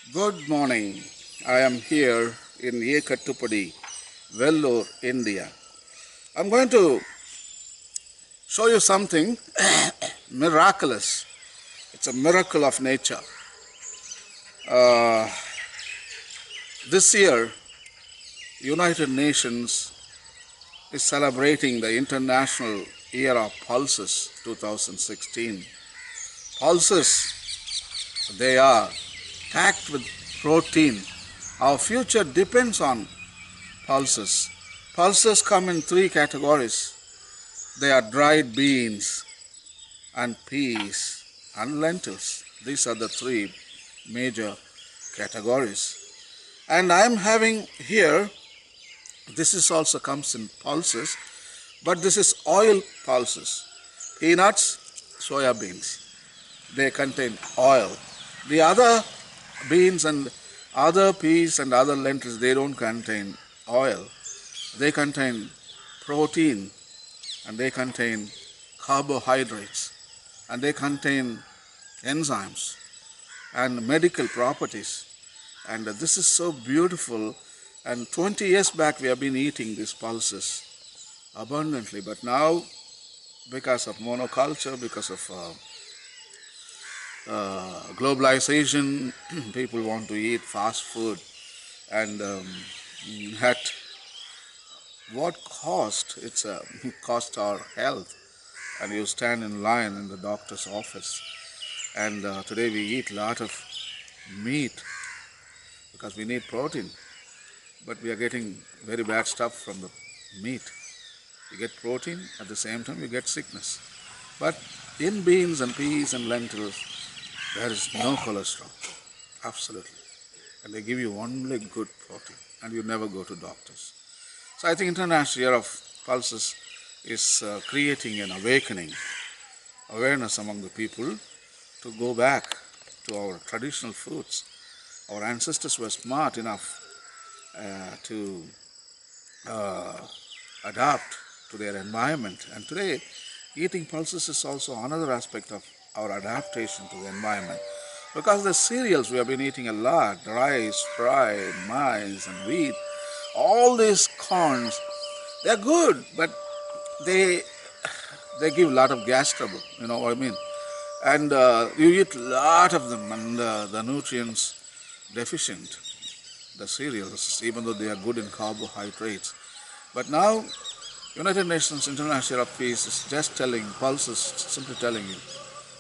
Good morning. I am here in Kattupadi, Vellore, India. I'm going to show you something miraculous. It's a miracle of nature. Uh, this year, United Nations is celebrating the International Year of Pulses 2016. Pulses, they are packed with protein. Our future depends on pulses. Pulses come in three categories. They are dried beans and peas and lentils. These are the three major categories. And I am having here, this is also comes in pulses, but this is oil pulses. Peanuts, soya beans. They contain oil. The other beans and other peas and other lentils, they don't contain oil. They contain protein and they contain carbohydrates and they contain enzymes and medical properties. And this is so beautiful. And 20 years back we have been eating these pulses abundantly, but now because of monoculture, because of globalization, people want to eat fast food, and at what cost? It's cost our health. And you stand in line in the doctor's office, and today we eat a lot of meat because we need protein, but we are getting very bad stuff from the meat. You get protein, at the same time you get sickness. But in beans and peas and lentils, there is no cholesterol, absolutely. And they give you only good protein, and you never go to doctors. So I think International Year of Pulses is creating an awareness among the people to go back to our traditional foods. Our ancestors were smart enough to adapt to their environment. And today, eating pulses is also another aspect of our adaptation to the environment. Because the cereals we have been eating a lot, rice, rye, maize and wheat, all these corns, they're good, but they give a lot of gas trouble, you know what I mean? And you eat a lot of them, and the nutrients deficient, the cereals, even though they are good in carbohydrates. But now, United Nations International Year of Peace is just telling, pulses, simply telling you,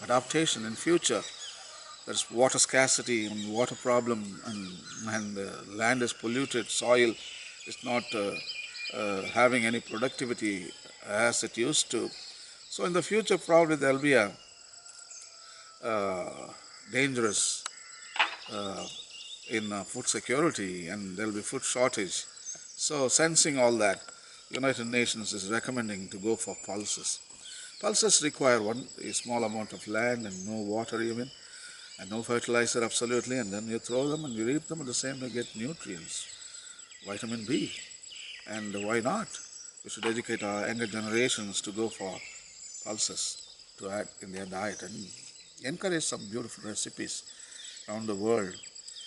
adaptation in future. There's water scarcity and water problem, and the land is polluted, soil is not having any productivity as it used to. So in the future probably there will be a dangerous in food security, and there will be food shortage. So sensing all that, United Nations is recommending to go for pulses. Pulses require a small amount of land and no water even, and no fertilizer absolutely, and then you throw them and you eat them, at the same you get nutrients, vitamin B. And why not? We should educate our younger generations to go for pulses to add in their diet and encourage some beautiful recipes around the world.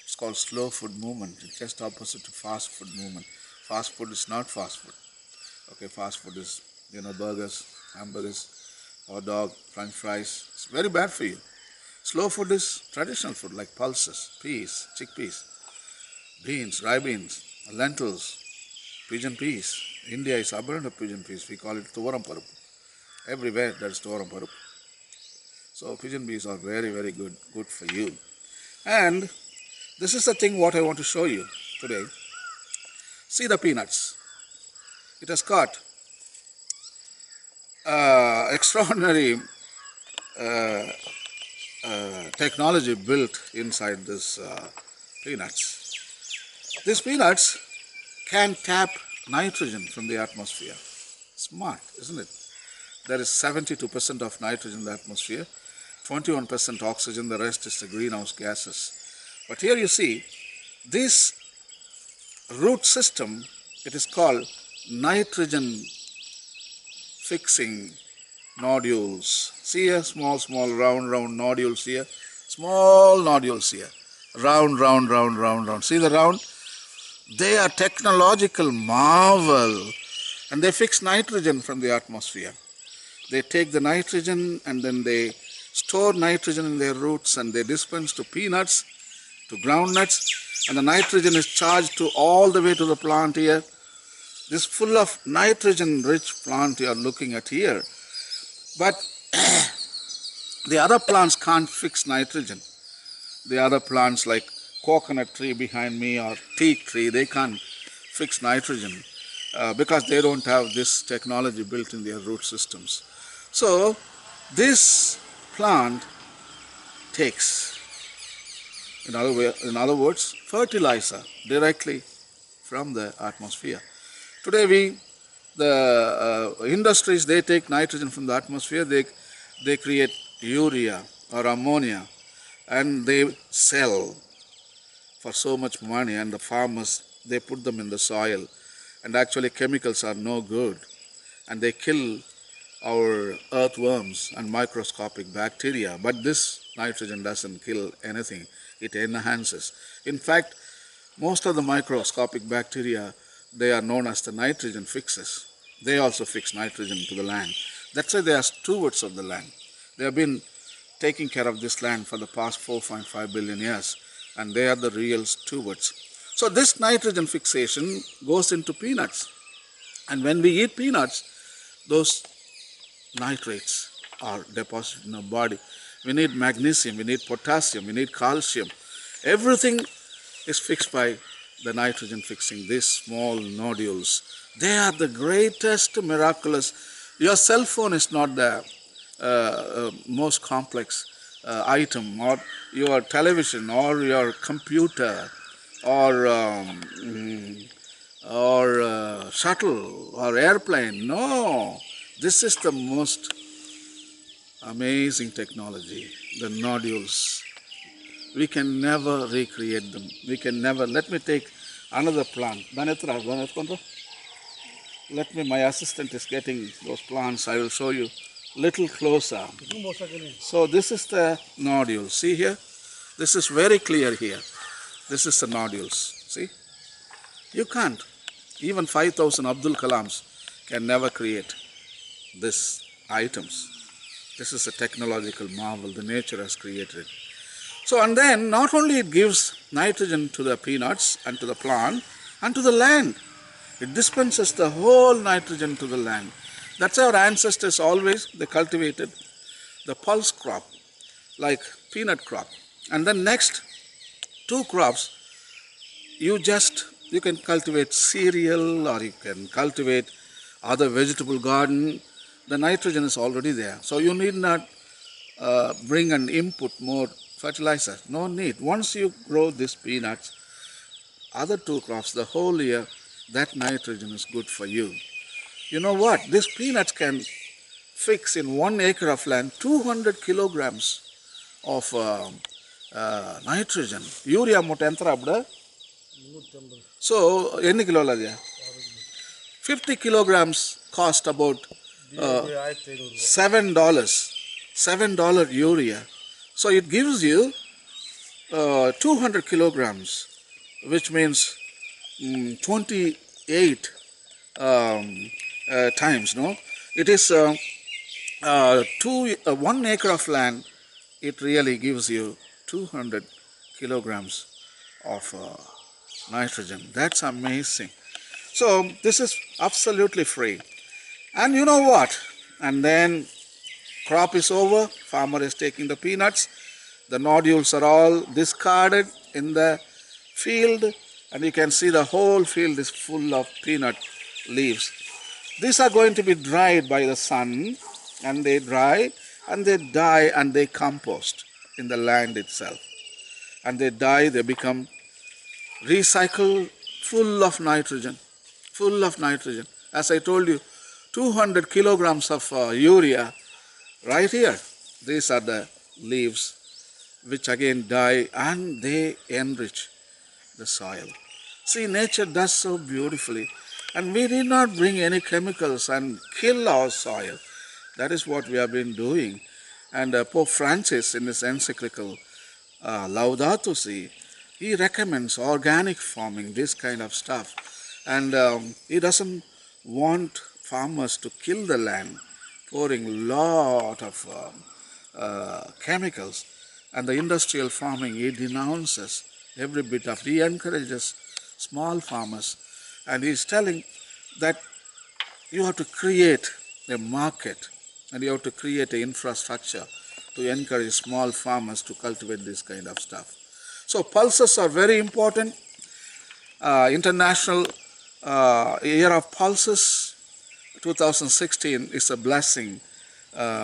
It's called slow food movement. It's just opposite to fast food movement. Fast food is not fast food. Okay, fast food is, burgers, hamburgers, hot dog, french fries. It's very bad for you. Slow food is traditional food like pulses, peas, chickpeas, beans, rye beans, lentils, pigeon peas. India is abundant of pigeon peas. We call it tuvaram parup. Everywhere there is tuvaram parup. So pigeon peas are very, very good for you. And this is the thing what I want to show you today. See the peanuts. It has got extraordinary technology built inside this peanuts. These peanuts can tap nitrogen from the atmosphere. Smart, isn't it? There is 72% of nitrogen in the atmosphere, 21% oxygen, the rest is the greenhouse gases. But here you see, this root system, it is called nitrogen fixing nodules. See here, small, round nodules here, small nodules here. Round, round, round, round, round. See the round? They are technological marvel. And they fix nitrogen from the atmosphere. They take the nitrogen and then they store nitrogen in their roots and they dispense to peanuts, to groundnuts, and the nitrogen is charged to all the way to the plant here. This full of nitrogen rich plant you are looking at here. But the other plants can't fix nitrogen. The other plants like coconut tree behind me or teak tree, they can't fix nitrogen because they don't have this technology built in their root systems. So this plant takes, in other words, fertilizer directly from the atmosphere. Today the industries, they take nitrogen from the atmosphere, they create urea or ammonia and they sell for so much money, and the farmers, they put them in the soil, and actually chemicals are no good and they kill our earthworms and microscopic bacteria. But this nitrogen doesn't kill anything, it enhances. In fact, most of the microscopic bacteria, they are known as the nitrogen fixers. They also fix nitrogen to the land. That's why they are stewards of the land. They have been taking care of this land for the past 4.5 billion years, and they are the real stewards. So this nitrogen fixation goes into peanuts. And when we eat peanuts, those nitrates are deposited in our body. We need magnesium, we need potassium, we need calcium. Everything is fixed by the nitrogen fixing, these small nodules. They are the greatest miraculous. Your cell phone is not the most complex item, or your television, or your computer, or shuttle, or airplane. No, this is the most amazing technology, the nodules. We can never recreate them. We can never. Let me take another plant. Let me, my assistant is getting those plants. I will show you little closer. So this is the nodule. See here? This is very clear here. This is the nodules. See? You can't. Even 5,000 Abdul Kalams can never create these items. This is a technological marvel. The nature has created it. So, and then not only it gives nitrogen to the peanuts and to the plant and to the land. It dispenses the whole nitrogen to the land. That's our ancestors always, they cultivated the pulse crop, like peanut crop. And then next 2 crops, you can cultivate cereal, or you can cultivate other vegetable garden. The nitrogen is already there. So you need not bring and input more fertilizer. No need. Once you grow these peanuts, other 2 crops, the whole year, that nitrogen is good for you. You know what? These peanuts can fix in 1 acre of land 200 kilograms of nitrogen. Urea motentra. So, any kilo 50 kilograms cost about $7. $7 urea. So it gives you 200 kilograms, which means 28 times. No, it is 1 acre of land. It really gives you 200 kilograms of nitrogen. That's amazing. So this is absolutely free. And you know what? And then crop is over, farmer is taking the peanuts, the nodules are all discarded in the field, and you can see the whole field is full of peanut leaves. These are going to be dried by the sun, and they dry and they die and they compost in the land itself. And they die, they become recycled, full of nitrogen, full of nitrogen. As I told you, 200 kilograms of urea right here. These are the leaves which again die and they enrich the soil. See, nature does so beautifully, and we did not bring any chemicals and kill our soil. That is what we have been doing. And Pope Francis in his encyclical Laudato Si, he recommends organic farming, this kind of stuff. And he doesn't want farmers to kill the land, pouring lot of chemicals. And the industrial farming, he denounces every bit of, he encourages small farmers. And he's telling that you have to create a market and you have to create an infrastructure to encourage small farmers to cultivate this kind of stuff. So pulses are very important. International Year of Pulses 2016 is a blessing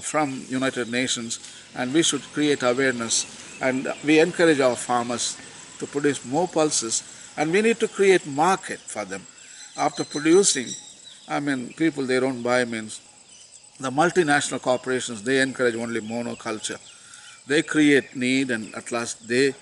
from United Nations, and we should create awareness, and we encourage our farmers to produce more pulses, and we need to create market for them. After producing, people they don't buy means the multinational corporations, they encourage only monoculture. They create need and at last they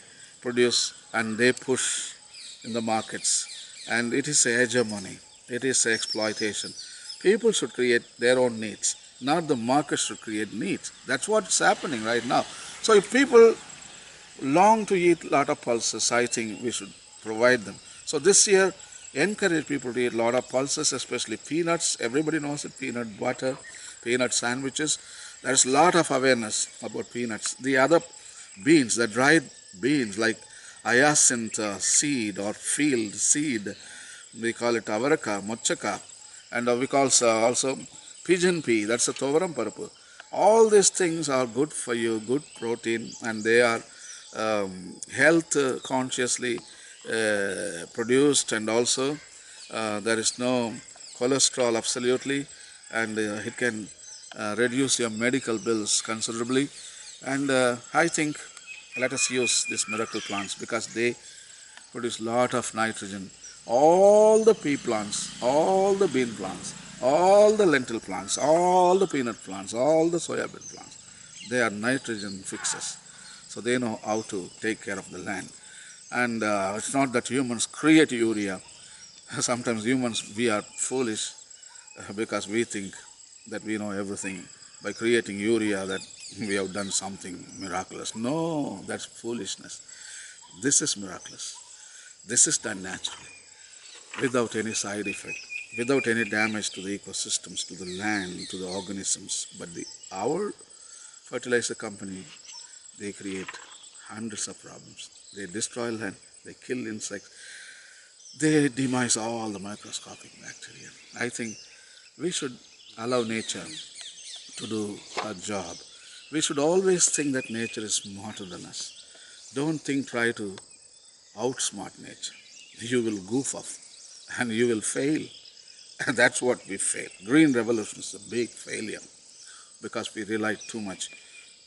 produce and they push in the markets. And it is a hegemony. It is a exploitation. People should create their own needs, not the market should create needs. That's what's happening right now. So if people long to eat a lot of pulses, I think we should provide them. So this year, encourage people to eat a lot of pulses, especially peanuts. Everybody knows it, peanut butter, peanut sandwiches. There's a lot of awareness about peanuts. The other beans, the dried beans like hyacinth seed or field seed, we call it avaraka, mochaka, and we call also pigeon pea, that's a tovaram parapu. All these things are good for you, good protein, and they are health consciously produced, and also there is no cholesterol absolutely, and it can reduce your medical bills considerably. And I think let us use these miracle plants because they produce lot of nitrogen. All the pea plants, all the bean plants, all the lentil plants, all the peanut plants, all the soya bean plants, they are nitrogen fixers. So they know how to take care of the land. And it's not that humans create urea. Sometimes humans, we are foolish because we think that we know everything. By creating urea that we have done something miraculous. No, that's foolishness. This is miraculous. This is done naturally, without any side effect, without any damage to the ecosystems, to the land, to the organisms. But our fertilizer company, they create hundreds of problems. They destroy land, they kill insects, they demise all the microscopic bacteria. I think we should allow nature to do her job. We should always think that nature is smarter than us. Don't try to outsmart nature. You will goof off and you will fail. And that's what we fail. Green revolution is a big failure because we rely too much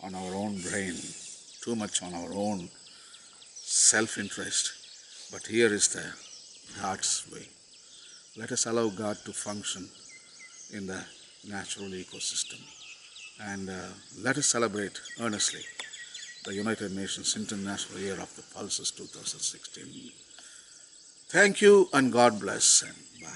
on our own brain, too much on our own self-interest. But here is the God's way. Let us allow God to function in the natural ecosystem. And let us celebrate earnestly the United Nations International Year of the Pulses 2016. Thank you and God bless and bye.